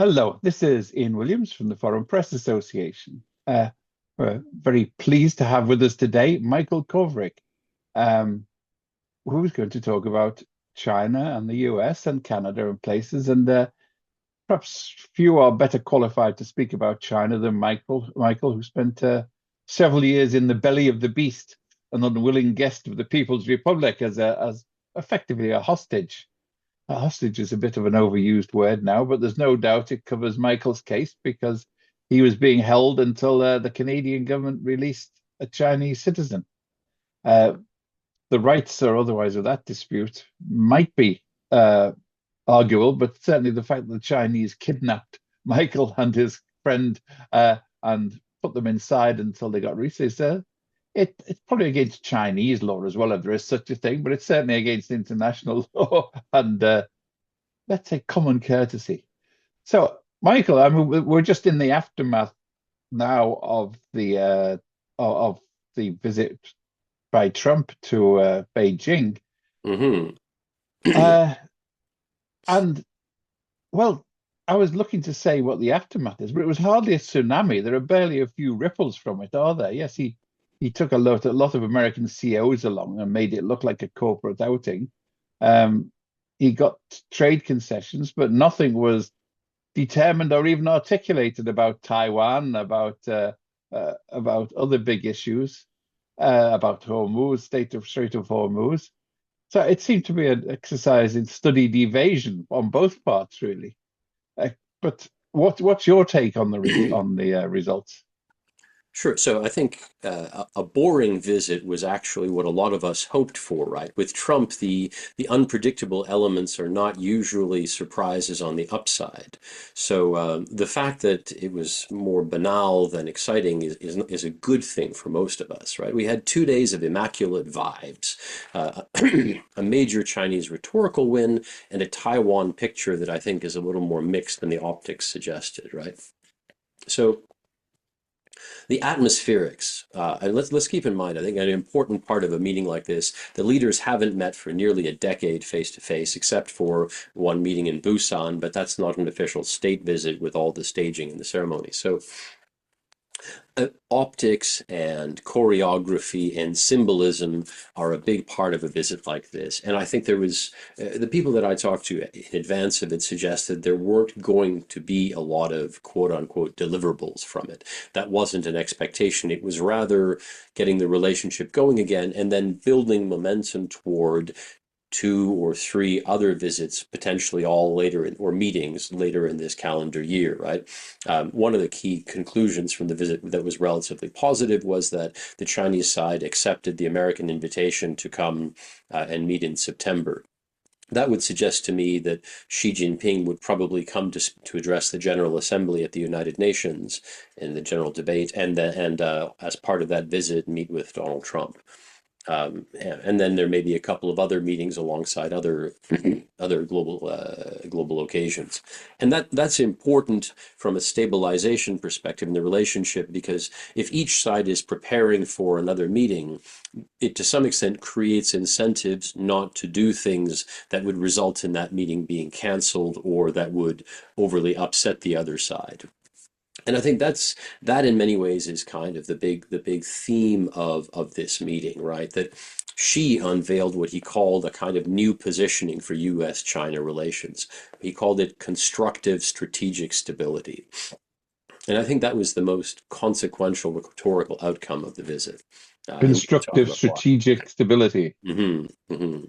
Hello, this is Ian Williams from the Foreign Press Association. We're very pleased to have with us today Michael Kovrig, um, who's going to talk about China and the US and Canada and places. And perhaps few are better qualified to speak about China than Michael, who spent several years in the belly of the beast, an unwilling guest of the People's Republic as effectively a hostage. A hostage is a bit of an overused word now, but there's no doubt it covers Michael's case because he was being held until the Canadian government released a Chinese citizen. Uh, the rights or otherwise of that dispute might be arguable, but certainly the fact that the Chinese kidnapped Michael and his friend and put them inside until they got released it's probably against Chinese law as well, if there is such a thing, but it's certainly against international law and let's say common courtesy. So, Michael, I mean, we're just in the aftermath now of the visit by Trump to Beijing, Hmm. uh, and well, I was looking to say what the aftermath is, but it was hardly a tsunami. There are barely a few ripples from it, are there? Yes, he took a lot of American CEOs along and made it look like a corporate outing. Um, he got trade concessions, but nothing was determined or even articulated about Taiwan, about other big issues, about Hormuz, Strait of Hormuz. So it seemed to be an exercise in studied evasion on both parts, really. Uh, but what's your take on the results? Sure. So I think a boring visit was actually what a lot of us hoped for, right? With Trump, the unpredictable elements are not usually surprises on the upside. So the fact that it was more banal than exciting is a good thing for most of us, right? We had 2 days of immaculate vibes, a major Chinese rhetorical win, and a Taiwan picture that I think is a little more mixed than the optics suggested, right? So the atmospherics, and let's keep in mind, I think an important part of a meeting like this, the leaders haven't met for nearly a decade face to face, except for one meeting in Busan, but that's not an official state visit with all the staging and the ceremony. So optics and choreography and symbolism are a big part of a visit like this. And I think there was, the people that I talked to in advance of it suggested there weren't going to be a lot of quote unquote deliverables from it. That wasn't an expectation. It was rather getting the relationship going again and then building momentum toward two or three other visits, potentially all later in, or meetings later in this calendar year, right? One of the key conclusions from the visit that was relatively positive was that the Chinese side accepted the American invitation to come and meet in September. That would suggest to me that Xi Jinping would probably come to address the General Assembly at the United Nations in the general debate, and as part of that visit, meet with Donald Trump. And then there may be a couple of other meetings alongside other other global occasions, and that's important from a stabilization perspective in the relationship because if each side is preparing for another meeting, it to some extent creates incentives not to do things that would result in that meeting being canceled or that would overly upset the other side. And I think that in many ways is kind of the big theme of this meeting, right? That Xi unveiled what he called a kind of new positioning for U.S.-China relations. He called it constructive strategic stability. And I think that was the most consequential rhetorical outcome of the visit. And we can talk Constructive about why. strategic stability. Hmm. Hmm.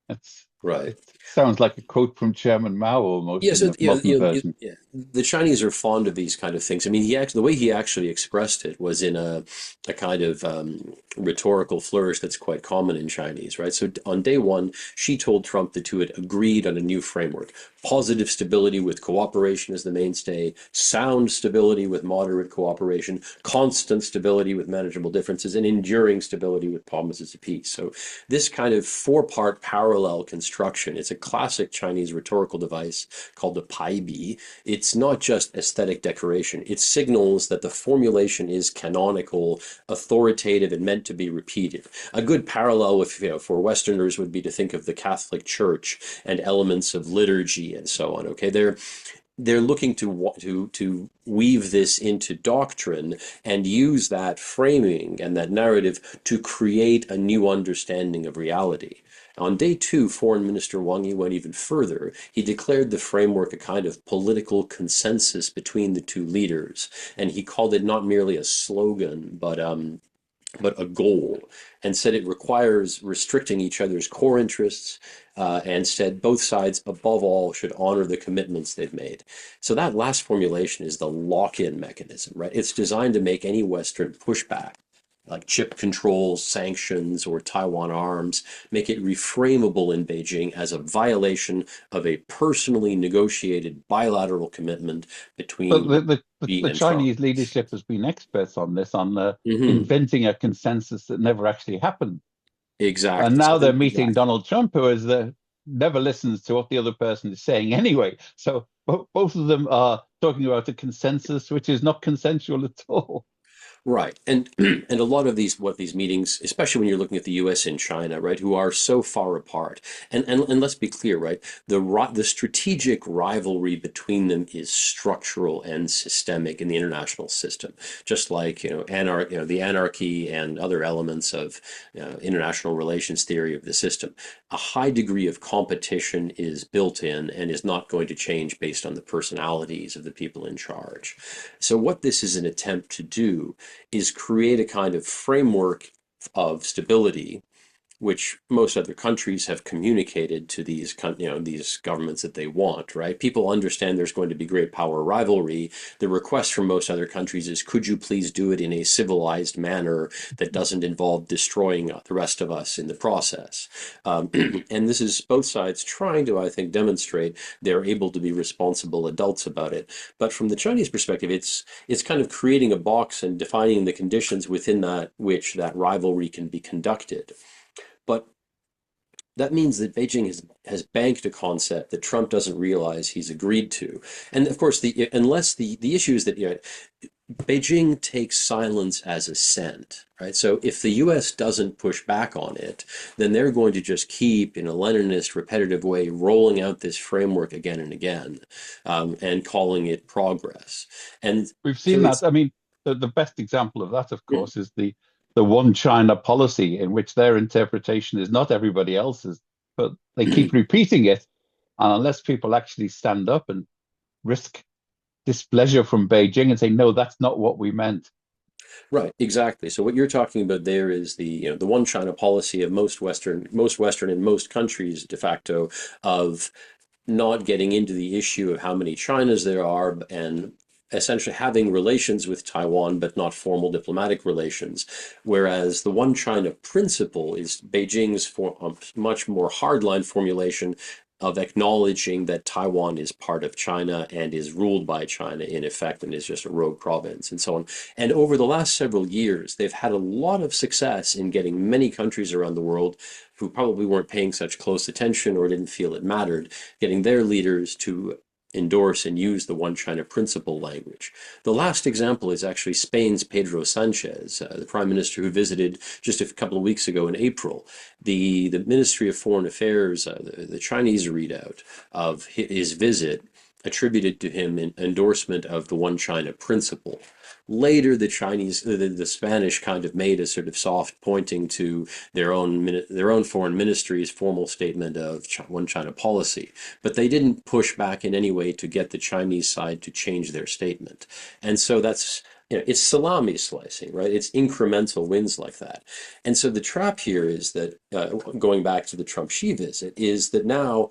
That's Right. it sounds like a quote from Chairman Mao almost Yeah, in so the modern version. yeah, the Chinese are fond of these kind of things. I mean, the way he actually expressed it was in a kind of rhetorical flourish that's quite common in Chinese, right? So on day one, she told Trump the two had agreed on a new framework: positive stability with cooperation as the mainstay, sound stability with moderate cooperation, constant stability with manageable differences, and enduring stability with promises of peace. So this kind of four-part parallel construction, it's a classic Chinese rhetorical device called the pai bi. It's not just aesthetic decoration. It signals that the formulation is canonical, authoritative, and meant to be repeated. A good parallel with, for Westerners would be to think of the Catholic Church and elements of liturgy and so on. Okay, they're looking to weave this into doctrine and use that framing and that narrative to create a new understanding of reality. On day two, Foreign Minister Wang Yi went even further. He declared the framework a kind of political consensus between the two leaders, and he called it not merely a slogan, but a goal, and said it requires restricting each other's core interests, and said both sides, above all, should honor the commitments they've made. So that last formulation is the lock-in mechanism, right? It's designed to make any Western pushback, like chip controls, sanctions, or Taiwan arms, make it reframable in Beijing as a violation of a personally negotiated bilateral commitment But between Xi the and Trump. Chinese leadership has been experts on this, on Hmm. inventing a consensus that never actually happened. And Exactly. now So they're meeting exactly. Donald Trump, who is never listens to what the other person is saying anyway. So both of them are talking about a consensus which is not consensual at all. Right. And and a lot of these meetings, especially when you're looking at the US and China, right, who are so far apart. And let's be clear, right? The strategic rivalry between them is structural and systemic in the international system. Just like, the anarchy and other elements of international relations theory of the system. A high degree of competition is built in and is not going to change based on the personalities of the people in charge. So what this is an attempt to do is create a kind of framework of stability, which most other countries have communicated to these governments that they want, right? People understand there's going to be great power rivalry. The request from most other countries is, could you please do it in a civilized manner that doesn't involve destroying the rest of us in the process? And this is both sides trying to, I think, demonstrate they're able to be responsible adults about it. But from the Chinese perspective, it's kind of creating a box and defining the conditions within that which that rivalry can be conducted. But that means that Beijing has banked a concept that Trump doesn't realize he's agreed to. And of course, the issue is that Beijing takes silence as assent, right? So if the U.S. doesn't push back on it, then they're going to just keep, in a Leninist, repetitive way, rolling out this framework again and again, and calling it progress. And We've so seen that. it's I mean, the best example of that, of course, is the one China policy, in which their interpretation is not everybody else's, but they keep repeating it. And unless people actually stand up and risk displeasure from Beijing and say, no, that's not what we meant. Right, exactly. So what you're talking about there is the one China policy of most Western and most countries de facto, of not getting into the issue of how many Chinas there are, and essentially having relations with Taiwan, but not formal diplomatic relations. Whereas the one China principle is Beijing's much more hardline formulation of acknowledging that Taiwan is part of China and is ruled by China in effect and is just a rogue province and so on. And over the last several years, they've had a lot of success in getting many countries around the world who probably weren't paying such close attention or didn't feel it mattered, getting their leaders to endorse and use the one China principle language. The last example is actually Spain's Pedro Sanchez, the prime minister who visited just a couple of weeks ago in April. The Ministry of Foreign Affairs, the Chinese readout of his visit, attributed to him an endorsement of the one China principle. Later, the Spanish kind of made a sort of soft pointing to their own foreign ministry's formal statement of one China policy, but they didn't push back in any way to get the Chinese side to change their statement. And so it's salami slicing, right? It's incremental wins like that. And so the trap here is that, going back to the Trump-Xi visit, is that now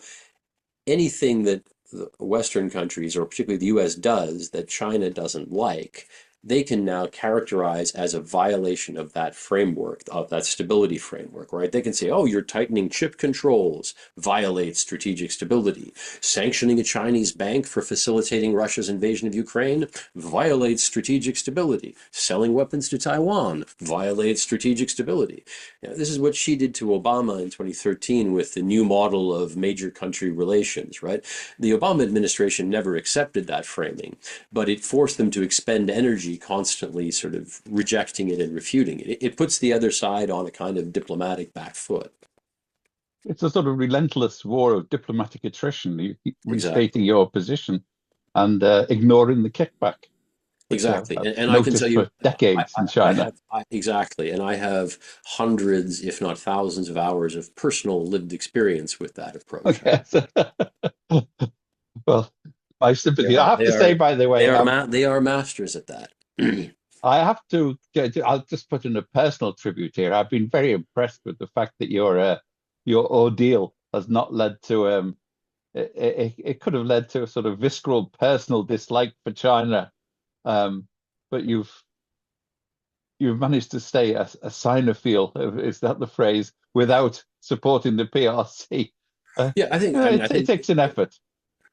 anything that the Western countries, or particularly the US, does that China doesn't like, they can now characterize as a violation of that framework, of that stability framework, right? They can say, oh, you're tightening chip controls, violates strategic stability. Sanctioning a Chinese bank for facilitating Russia's invasion of Ukraine violates strategic stability. Selling weapons to Taiwan violates strategic stability. This is what she did to Obama in 2013 with the new model of major country relations, right? The Obama administration never accepted that framing, but it forced them to expend energy constantly sort of rejecting it and refuting it. It puts the other side on a kind of diplomatic back foot. It's a sort of relentless war of diplomatic attrition, Exactly. restating your position. and ignoring the kickback, which Exactly. I've And I can tell noticed you, for decades in China. exactly. And I have hundreds, if not thousands of hours of personal lived experience with that approach. Okay, well, my sympathy. I have to say, by the way, They are masters at that. I have to. I'll just put in a personal tribute here. I've been very impressed with the fact that your ordeal has not led to it could have led to a sort of visceral personal dislike for China, but you've managed to stay a Sinophile, is that the phrase, without supporting the PRC. Yeah, I mean, I It think takes an effort.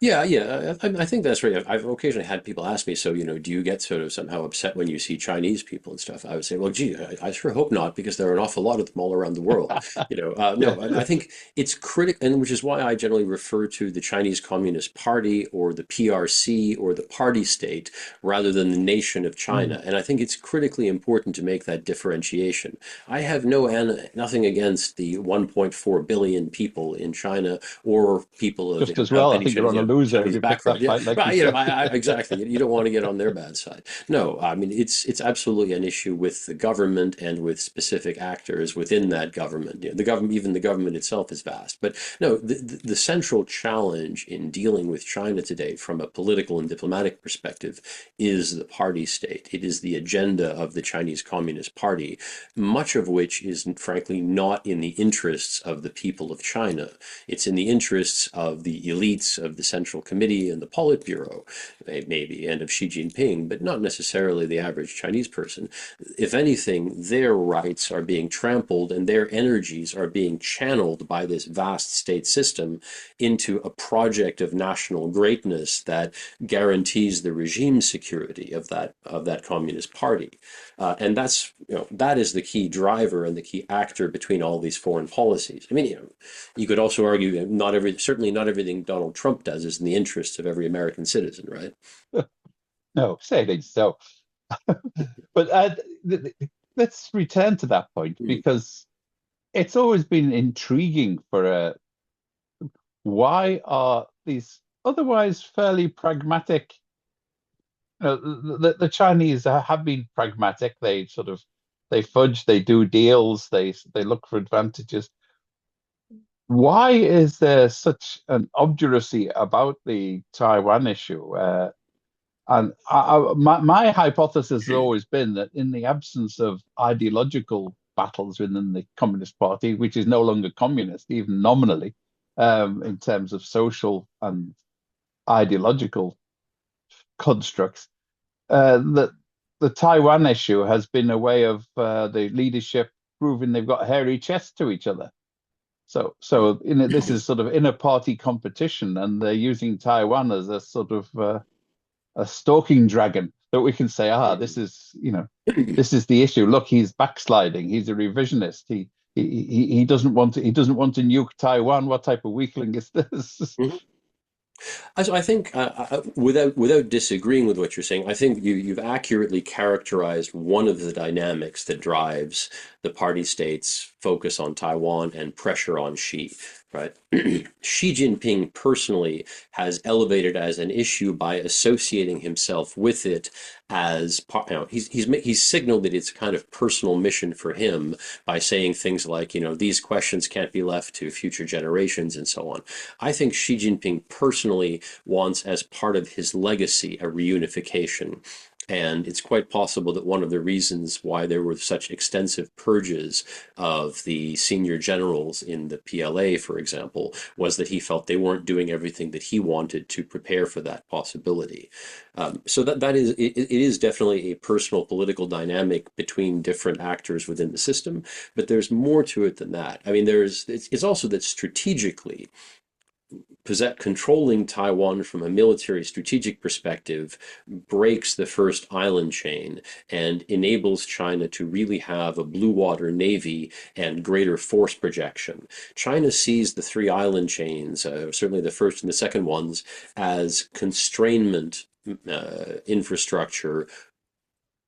Yeah, yeah, I think that's right. I've occasionally had people ask me, so, do you get sort of somehow upset when you see Chinese people and stuff? I would say, well, gee, I sure hope not, because there are an awful lot of them all around the world. Yeah, No, I think it's critical, and which is why I generally refer to the Chinese Communist Party or the PRC or the party state rather than the nation of mm, China. And I think it's critically important to make that differentiation. I have nothing against the 1.4 billion people in China or people of just as of well. I any think you're on a loser if Chinese you pick background. that Yeah, fight, like you right. said. Exactly. You don't want to get on their bad side. No, I mean it's absolutely an issue with the government and with specific actors within that government. The government, even the government itself, is vast. But no, the central challenge in dealing with China today, from a political and diplomatic perspective, is the party state. It is the agenda of the Chinese Communist Party, much of which is frankly not in the interests of the people of China. It's in the interests of the elites of the Central Committee and the Politburo, maybe, and of Xi Jinping, but not necessarily the average Chinese person. If anything, their rights are being trampled and their energies are being channeled by this vast state system into a project of national greatness that guarantees the regime security of that Communist Party. And that is the key driver and the key actor between all these foreign policies. I mean, you could also argue that certainly not everything Donald Trump does is in the interests of every American citizen, right? No, say it ain't so. But let's return to that point Mm. because it's always been intriguing for why are these otherwise fairly pragmatic. The Chinese have been pragmatic. They fudge, they do deals, they look for advantages. Why is there such an obduracy about the Taiwan issue? And my hypothesis has always been that in the absence of ideological battles within the Communist Party, which is no longer communist, even nominally, in terms of social and ideological constructs, that the Taiwan issue has been a way of the leadership proving they've got hairy chests to each other. This is sort of inner party competition, and they're using Taiwan as a sort of a stalking dragon that we can say, this is the issue. Look, he's backsliding. He's a revisionist. He doesn't want to nuke Taiwan. What type of weakling is this? Mhm. So I think, without disagreeing with what you're saying, I think you've accurately characterized one of the dynamics that drives the party states' focus on Taiwan and pressure on Xi, right? Xi Jinping personally has elevated as an issue by associating himself with it as he's signaled that it's a kind of personal mission for him by saying things like, these questions can't be left to future generations and so on. I think Xi Jinping personally wants, as part of his legacy, a reunification. And it's quite possible that one of the reasons why there were such extensive purges of the senior generals in the PLA, for example, was that he felt they weren't doing everything that he wanted to prepare for that possibility. So it is definitely a personal political dynamic between different actors within the system, but there's more to it than that. I mean, it's also that strategically, controlling Taiwan from a military strategic perspective breaks the first island chain and enables China to really have a blue water navy and greater force projection. China sees the three island chains, certainly the first and the second ones, as constrainment infrastructure,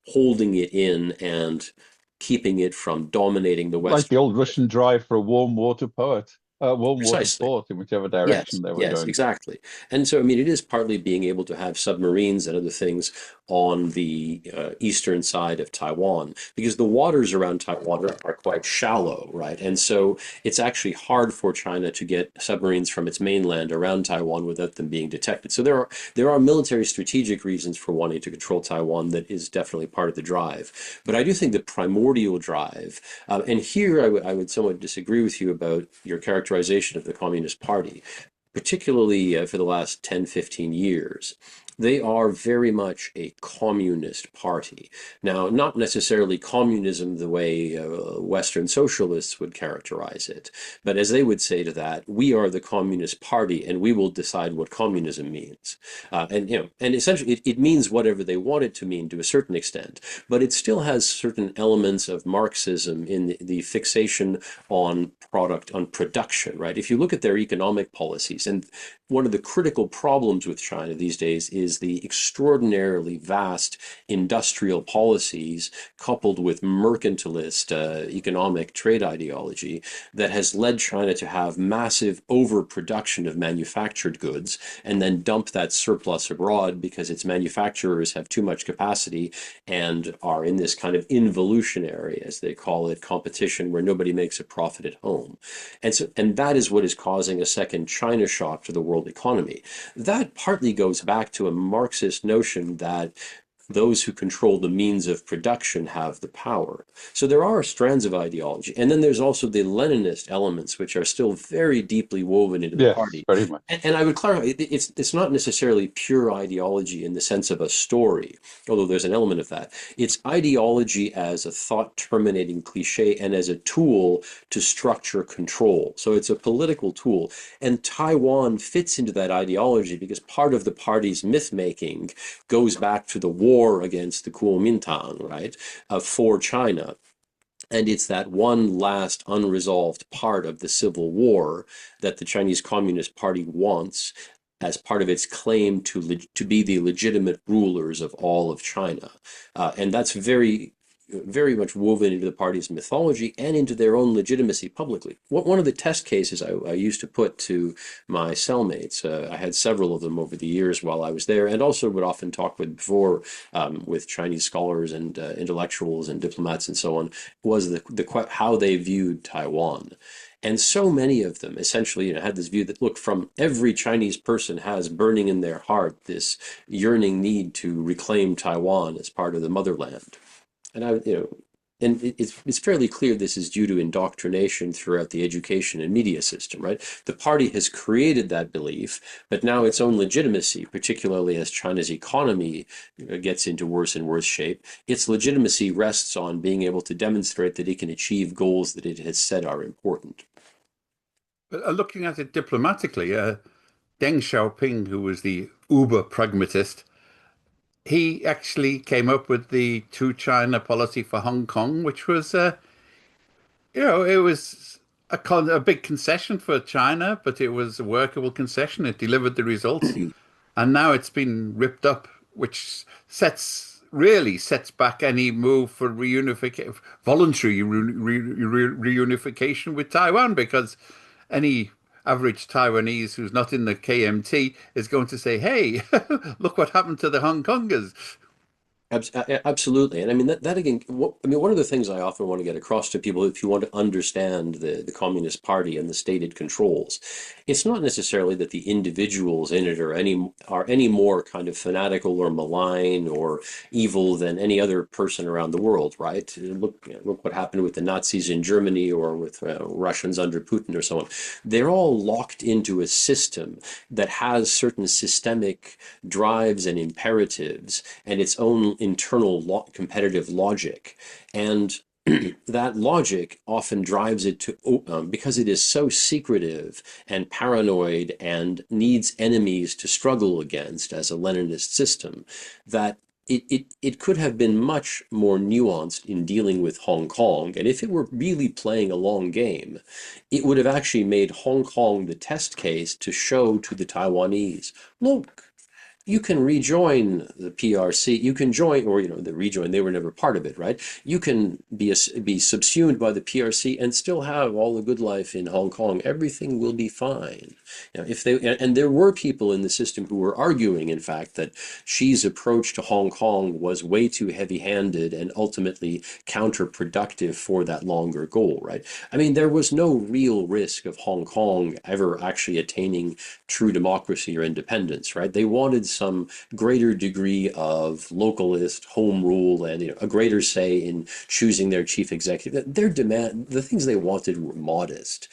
holding it in and keeping it from dominating the Like West. the old Russian drive for a warm water poet. one water Precisely. port in whichever Yes, direction they were yes, going. exactly. And so, I mean, it is partly being able to have submarines and other things on the eastern side of Taiwan, because the waters around Taiwan are quite shallow, right? And so it's actually hard for China to get submarines from its mainland around Taiwan without them being detected. So there are military strategic reasons for wanting to control Taiwan that is definitely part of the drive. But I do think the primordial drive, and here I would somewhat disagree with you about your characterization of the Communist Party, particularly for the last 10, 15 years. They are very much a communist party. Now, not necessarily communism the way Western socialists would characterize it, but as they would say to that, we are the Communist Party and we will decide what communism means. And essentially it means whatever they want it to mean to a certain extent, but it still has certain elements of Marxism in the fixation on on production, right? If you look at their economic policies, and one of the critical problems with China these days is the extraordinarily vast industrial policies coupled with mercantilist economic trade ideology that has led China to have massive overproduction of manufactured goods and then dump that surplus abroad because its manufacturers have too much capacity and are in this kind of involutionary, as they call it, competition where nobody makes a profit at home. And that is what is causing a second China shock to the world economy. That partly goes back to a Marxist notion that those who control the means of production have the power. So there are strands of ideology. And then there's also the Leninist elements, which are still very deeply woven into the Yes, party. very much. And I would clarify, it's not necessarily pure ideology in the sense of a story, although there's an element of that. It's ideology as a thought-terminating cliche and as a tool to structure control. So it's a political tool. And Taiwan fits into that ideology because part of the party's myth-making goes back to the war against the Kuomintang, right, for China. And it's that one last unresolved part of the Civil War that the Chinese Communist Party wants as part of its claim to be the legitimate rulers of all of China. And that's very much woven into the party's mythology and into their own legitimacy publicly. One of the test cases I used to put to my cellmates, I had several of them over the years while I was there, and also would often talk with before with Chinese scholars and intellectuals and diplomats and so on, was how they viewed Taiwan. And so many of them essentially, had this view that, look, from every Chinese person has burning in their heart this yearning need to reclaim Taiwan as part of the motherland. And it's fairly clear this is due to indoctrination throughout the education and media system, right? The party has created that belief, but now its own legitimacy, particularly as China's economy gets into worse and worse shape, its legitimacy rests on being able to demonstrate that it can achieve goals that it has said are important. But looking at it diplomatically, Deng Xiaoping, who was the uber pragmatist, he actually came up with the two China policy for Hong Kong, which was, it was a big concession for China, but it was a workable concession. It delivered the results, and now it's been ripped up, which really sets back any move for voluntary reunification with Taiwan, because any average Taiwanese who's not in the KMT is going to say, "Hey, look what happened to the Hong Kongers." Absolutely. And I mean, that again, one of the things I often want to get across to people, if you want to understand the Communist Party and the state it controls, it's not necessarily that the individuals in it are any more kind of fanatical or malign or evil than any other person around the world, right? Look what happened with the Nazis in Germany or with Russians under Putin or so on. They're all locked into a system that has certain systemic drives and imperatives and its own internal competitive logic. And that logic often drives it to, because it is so secretive and paranoid and needs enemies to struggle against as a Leninist system, that it could have been much more nuanced in dealing with Hong Kong. And if it were really playing a long game, it would have actually made Hong Kong the test case to show to the Taiwanese, look, you can rejoin the PRC. You can join, or the rejoin. They were never part of it, right? You can be subsumed by the PRC and still have all the good life in Hong Kong. Everything will be fine. If they and there were people in the system who were arguing, in fact, that Xi's approach to Hong Kong was way too heavy-handed and ultimately counterproductive for that longer goal, right? I mean, there was no real risk of Hong Kong ever actually attaining true democracy or independence, right? They wanted some greater degree of localist home rule and a greater say in choosing their chief executive. The things they wanted were modest.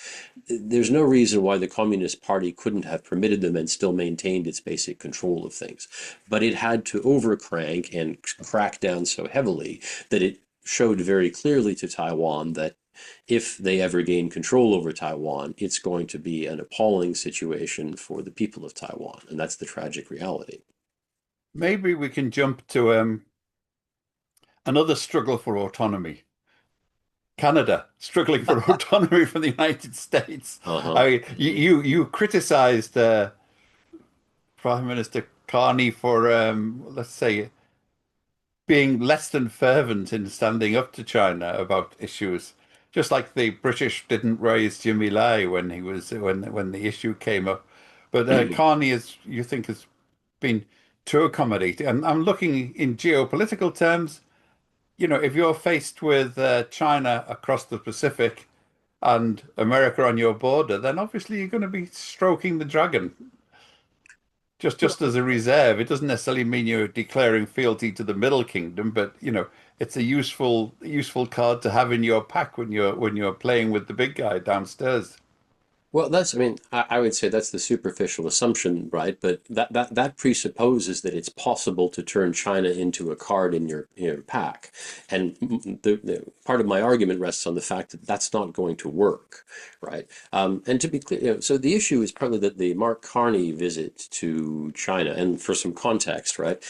There's no reason why the Communist Party couldn't have permitted them and still maintained its basic control of things. But it had to overcrank and crack down so heavily that it showed very clearly to Taiwan that if they ever gain control over Taiwan, it's going to be an appalling situation for the people of Taiwan. And that's the tragic reality. Maybe we can jump to another struggle for autonomy. Canada struggling for autonomy from the United States. Uh-huh. I mean, you criticized Prime Minister Carney for let's say being less than fervent in standing up to China about issues, just like the British didn't raise Jimmy Lai when he was when the issue came up. But Carney is you think has been too accommodating. And I'm looking in geopolitical terms. If you're faced with China across the Pacific and America on your border, then obviously you're going to be stroking the dragon just as a reserve. It doesn't necessarily mean you're declaring fealty to the Middle Kingdom, but it's a useful card to have in your pack when you're playing with the big guy downstairs. Well, I mean, I would say that's the superficial assumption, right? But that presupposes that it's possible to turn China into a card in your pack. And the part of my argument rests on the fact that that's not going to work, right? And to be clear, so the issue is probably that the Mark Carney visit to China, and for some context, right?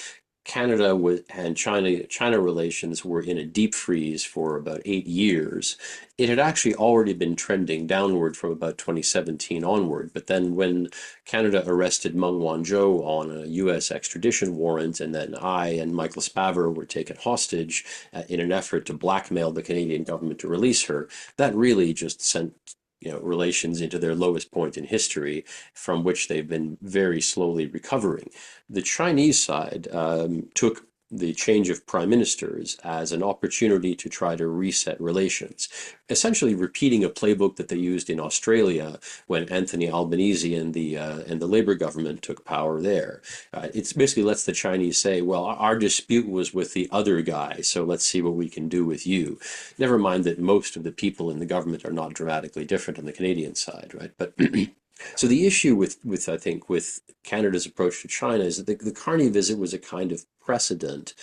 Canada and China relations were in a deep freeze for about 8 years. It had actually already been trending downward from about 2017 onward. But then when Canada arrested Meng Wanzhou on a U.S. extradition warrant, and then I and Michael Spavor were taken hostage in an effort to blackmail the Canadian government to release her, that really just sent relations into their lowest point in history, from which they've been very slowly recovering. The Chinese side took the change of prime ministers as an opportunity to try to reset relations, essentially repeating a playbook that they used in Australia when Anthony Albanese and the Labour government took power there. It's basically lets the Chinese say, well, our dispute was with the other guy, so let's see what we can do with you. Never mind that most of the people in the government are not dramatically different on the Canadian side, right? But so the issue with I think with Canada's approach to China is that the Carney visit was a kind of precedent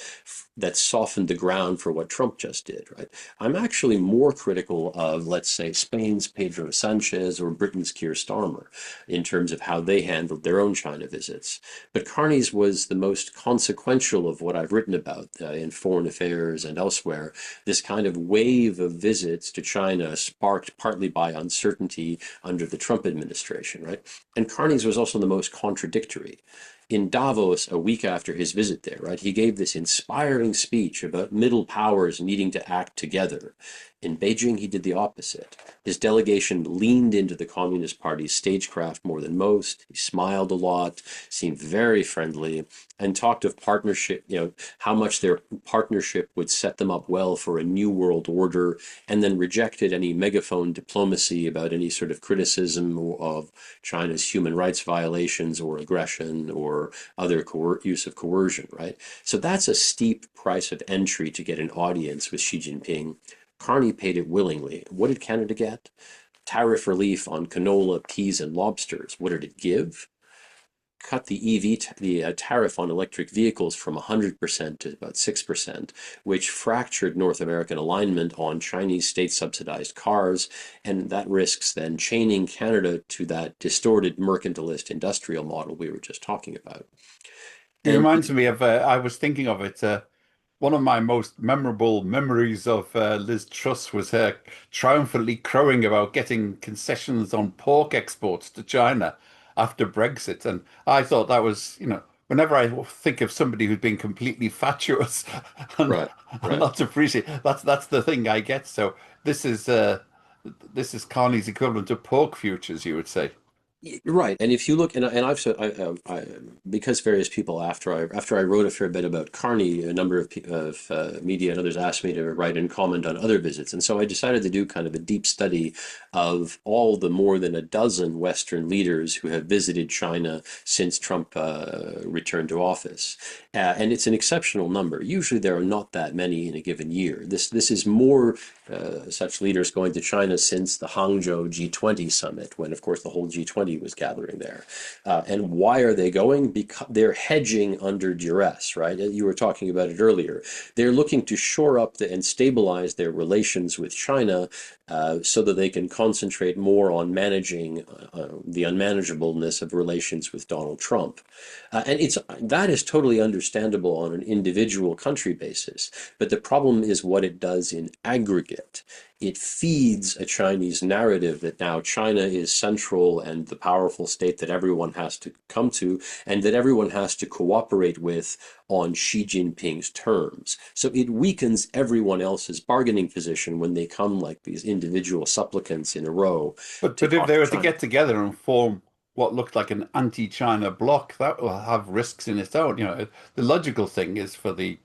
that softened the ground for what Trump just did, right? I'm actually more critical of, let's say, Spain's Pedro Sanchez or Britain's Keir Starmer in terms of how they handled their own China visits. But Carney's was the most consequential of what I've written about in Foreign Affairs and elsewhere. This kind of wave of visits to China sparked partly by uncertainty under the Trump administration, right? And Carney's was also the most contradictory. In Davos, a week after his visit there, right, he gave this inspiring speech about middle powers needing to act together. In Beijing, he did the opposite. His delegation leaned into the Communist Party's stagecraft more than most. He smiled a lot, seemed very friendly, and talked of partnership, how much their partnership would set them up well for a new world order, and then rejected any megaphone diplomacy about any sort of criticism of China's human rights violations or aggression or other use of coercion, right? So that's a steep price of entry to get an audience with Xi Jinping. Carney paid it willingly. What did Canada get? Tariff relief on canola, peas, and lobsters. What did it give? Cut the tariff on electric vehicles from 100% to about 6%, which fractured North American alignment on Chinese state-subsidized cars, and that risks then chaining Canada to that distorted mercantilist industrial model we were just talking about. It And reminds me of I was thinking of it. One of my most memorable memories of Liz Truss was her triumphantly crowing about getting concessions on pork exports to China after Brexit. And I thought that was, whenever I think of somebody who's been completely fatuous and, Right, and right. not appreciate, that's the thing I get. So this is uh, this is Carney's equivalent to pork futures, you would say. Right, and if you look, and I've said, because various people after I wrote a fair bit about Carney, a number of media and others asked me to write and comment on other visits, and so I decided to do kind of a deep study of all the more than a dozen Western leaders who have visited China since Trump returned to office, and it's an exceptional number. Usually there are not that many in a given year. This is more such leaders going to China since the Hangzhou G20 summit, when, of course, the whole G20 was gathering there. And why are they going? Because they're hedging under duress, right? You were talking about it earlier. They're looking to shore up and stabilize their relations with China so that they can concentrate more on managing the unmanageableness of relations with Donald Trump. And that is totally understandable on an individual country basis. But the problem is what it does in aggregate. It feeds a Chinese narrative that now China is central and the powerful state that everyone has to come to and that everyone has to cooperate with on Xi Jinping's terms. So it weakens everyone else's bargaining position when they come like these individual supplicants in a row to But if talk they to were to China. get together and form what looked like an anti-China bloc, that will have risks in its own. You know, the logical thing is for the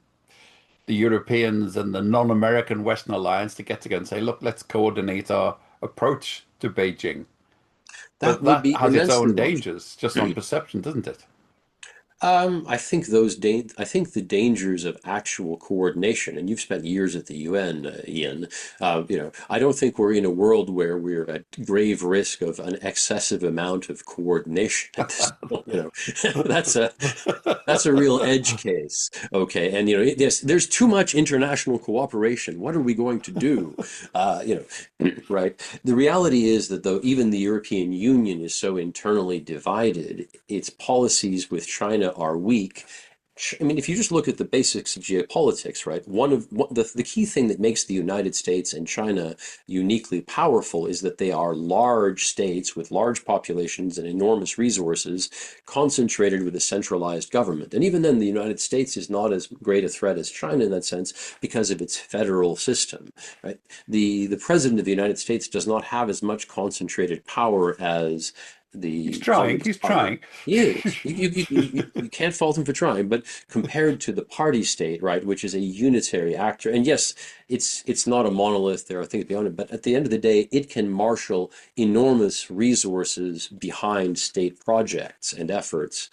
Europeans and the non-American Western alliance to get together and say, look, let's coordinate our approach to Beijing. That But would that be has its immensely own logical. dangers just on perception, doesn't it? I think I think the dangers of actual coordination, and you've spent years at the UN, Ian. I don't think we're in a world where we're at grave risk of an excessive amount of coordination at this point. That's a that's a real edge case. Okay, and there's too much international cooperation. What are we going to do? Right? The reality is that though even the European Union is so internally divided, its policies with China are weak. I mean, if you just look at the basics of geopolitics, right? The key thing that makes the United States and China uniquely powerful is that they are large states with large populations and enormous resources concentrated with a centralized government. And even then, the United States is not as great a threat as China in that sense because of its federal system, right? The president of the United States does not have as much concentrated power as He's the trying, Communist he's Party. trying. He is. You can't fault him for trying, but compared to the party state, right, which is a unitary actor, and yes, it's not a monolith. There are things beyond it, but at the end of the day, it can marshal enormous resources behind state projects and efforts.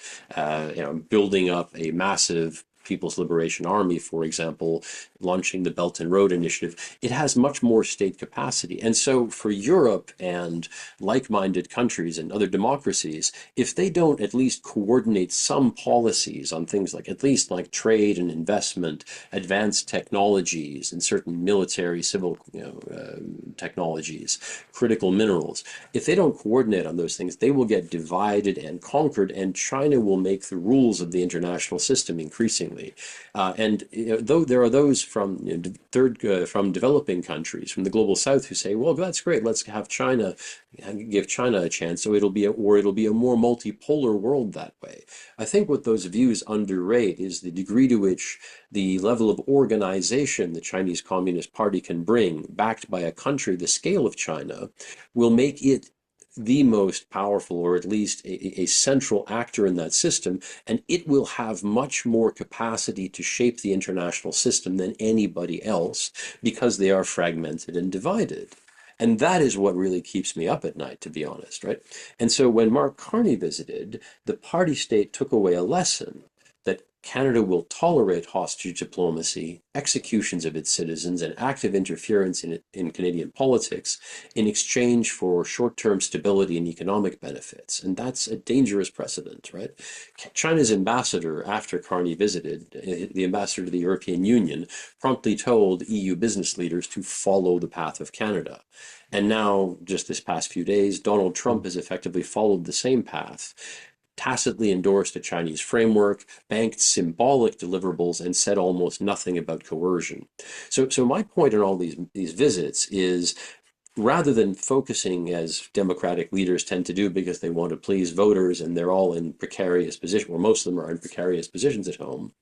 Building up a massive People's Liberation Army, for example, launching the Belt and Road Initiative, it has much more state capacity. And so for Europe and like-minded countries and other democracies, if they don't at least coordinate some policies on things like at least like trade and investment, advanced technologies and certain military, civil technologies, critical minerals, if they don't coordinate on those things, they will get divided and conquered, and China will make the rules of the international system increasingly. Though there are those from from developing countries, from the global south, who say, "Well, that's great. Let's have China, give China a chance, so it'll be a more multipolar world that way." I think what those views underrate is the degree to which the level of organization the Chinese Communist Party can bring, backed by a country the scale of China, will make it the most powerful, or at least a central actor in that system, and it will have much more capacity to shape the international system than anybody else because they are fragmented and divided. And that is what really keeps me up at night, to be honest, right? And so when Mark Carney visited, the party state took away a lesson that Canada will tolerate hostage diplomacy, executions of its citizens, and active interference in Canadian politics in exchange for short-term stability and economic benefits. And that's a dangerous precedent, right? China's ambassador, after Carney visited, the ambassador to the European Union, promptly told EU business leaders to follow the path of Canada. And now, just this past few days, Donald Trump has effectively followed the same path, tacitly endorsed a Chinese framework, banked symbolic deliverables, and said almost nothing about coercion. So my point in all these visits is rather than focusing, as democratic leaders tend to do because they want to please voters and they're all in precarious position, or most of them are in precarious positions at home,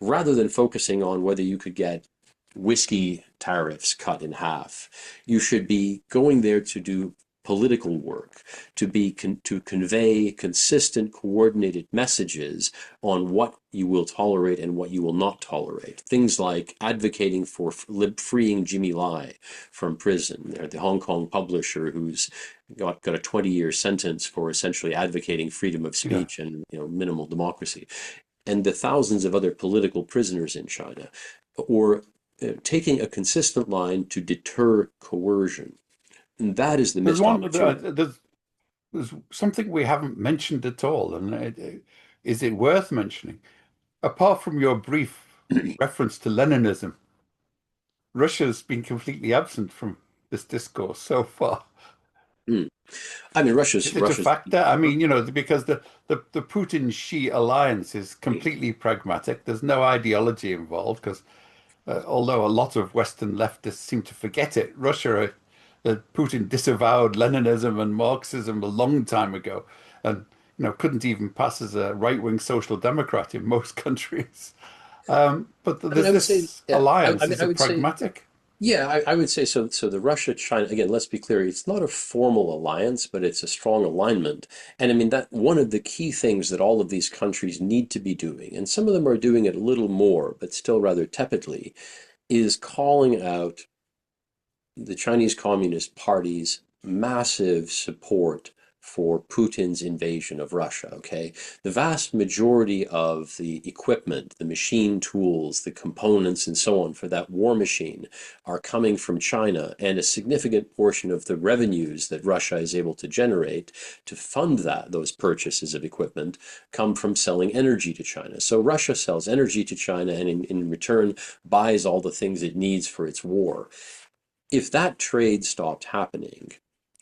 rather than focusing on whether you could get whiskey tariffs cut in half, you should be going there to do political work, to convey consistent, coordinated messages on what you will tolerate and what you will not tolerate. Things like advocating for freeing Jimmy Lai from prison, the Hong Kong publisher who's got a 20-year sentence for essentially advocating freedom of Yeah. speech and minimal democracy, and the thousands of other political prisoners in China, or taking a consistent line to deter coercion. And that is the There's missed one, opportunity. there's something we haven't mentioned at all, and is it worth mentioning? Apart from your brief reference to Leninism, Russia's been completely absent from this discourse so far. Mm. I mean, Is it a Russia's. factor? I mean, because the Putin-Xi alliance is completely pragmatic. There's no ideology involved because although a lot of Western leftists seem to forget it, Putin disavowed Leninism and Marxism a long time ago, and couldn't even pass as a right-wing social democrat in most countries. But I mean, there's I would say, this yeah. I alliance. mean, Is I it would say, pragmatic? yeah, I would say so. So the Russia-China, again, let's be clear, it's not a formal alliance, but it's a strong alignment. And I mean, that one of the key things that all of these countries need to be doing, and some of them are doing it a little more, but still rather tepidly, is calling out the Chinese Communist Party's massive support for Putin's invasion of Russia, okay? The vast majority of the equipment, the machine tools, the components, and so on for that war machine are coming from China, and a significant portion of the revenues that Russia is able to generate to fund those purchases of equipment come from selling energy to China. So Russia sells energy to China and in return buys all the things it needs for its war. If that trade stopped happening,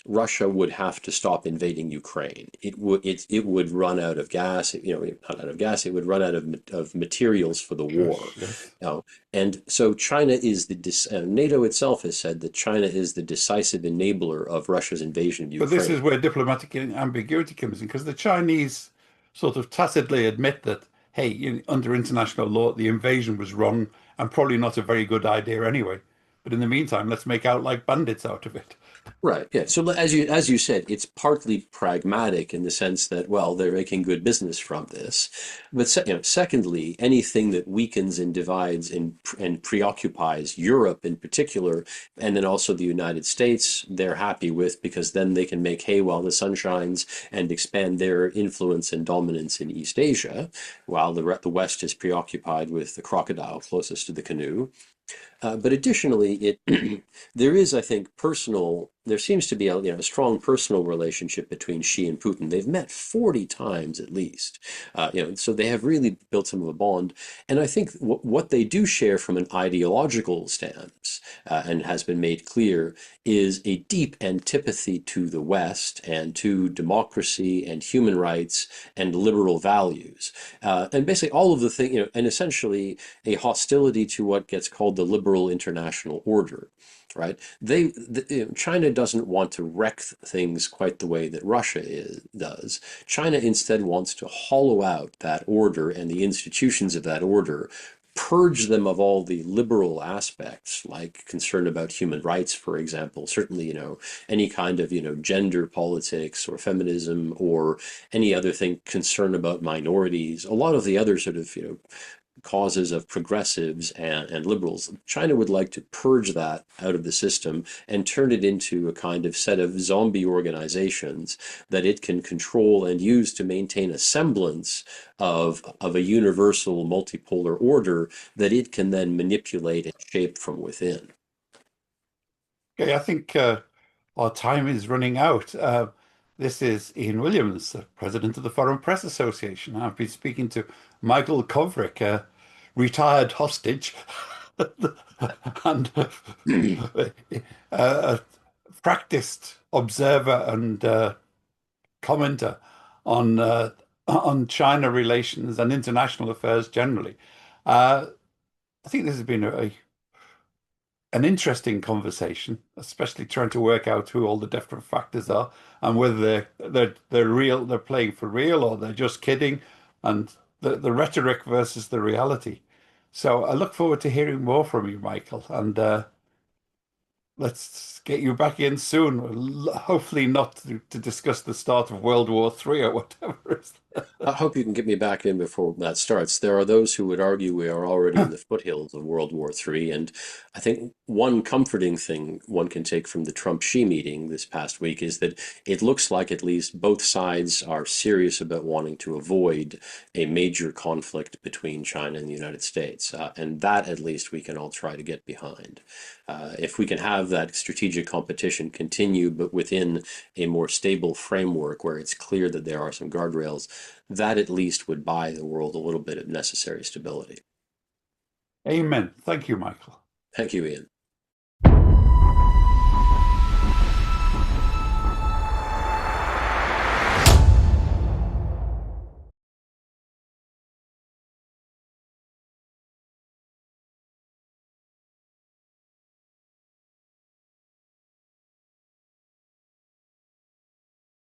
Russia would have to stop invading Ukraine. It would run out of gas. Not out of gas. It would run out of materials for the war. Gosh, yes. And so China is NATO itself has said that China is the decisive enabler of Russia's invasion of But this Ukraine. is where diplomatic ambiguity comes in, because the Chinese sort of tacitly admit that, hey, under international law, the invasion was wrong and probably not a very good idea anyway. But in the meantime, let's make out like bandits out of it. Right. Yeah. So as you said, it's partly pragmatic in the sense that, well, they're making good business from this. But secondly, anything that weakens and divides and preoccupies Europe in particular, and then also the United States, they're happy with, because then they can make hay while the sun shines and expand their influence and dominance in East Asia, while the West is preoccupied with the crocodile closest to the canoe. But additionally, there is, I think, there seems to be a strong personal relationship between Xi and Putin. They've met 40 times at least, so they have really built some of a bond. And I think what they do share from an ideological stance, and has been made clear, is a deep antipathy to the West and to democracy and human rights and liberal values. And basically all of the thing, and essentially a hostility to what gets called the liberal international order, right? China doesn't want to wreck things quite the way that Russia does. China instead wants to hollow out that order and the institutions of that order, purge them of all the liberal aspects, like concern about human rights, for example. Certainly, any kind of, gender politics or feminism or any other thing, concern about minorities, a lot of the other sort of, causes of progressives and liberals. China would like to purge that out of the system and turn it into a kind of set of zombie organizations that it can control and use to maintain a semblance of a universal multipolar order that it can then manipulate and shape from within. Okay, I think our time is running out. This is Ian Williams, the president of the Foreign Press Association. I've been speaking to Michael Kovrig, a retired hostage and a practiced observer and commenter on China relations and international affairs generally. I think this has been a an interesting conversation, especially trying to work out who all the different factors are and whether they're playing for real or they're just kidding, and the rhetoric versus the reality. So I look forward to hearing more from you, Michael, and let's get you back in soon. Hopefully not to discuss the start of World War III or whatever. I hope you can get me back in before that starts. There are those who would argue we are already in the foothills of World War III, and I think one comforting thing one can take from the Trump-Xi meeting this past week is that it looks like at least both sides are serious about wanting to avoid a major conflict between China and the United States, and that at least we can all try to get behind. If we can have that strategic competition continue, but within a more stable framework where it's clear that there are some guardrails, that at least would buy the world a little bit of necessary stability. Amen. Thank you, Michael. Thank you, Ian.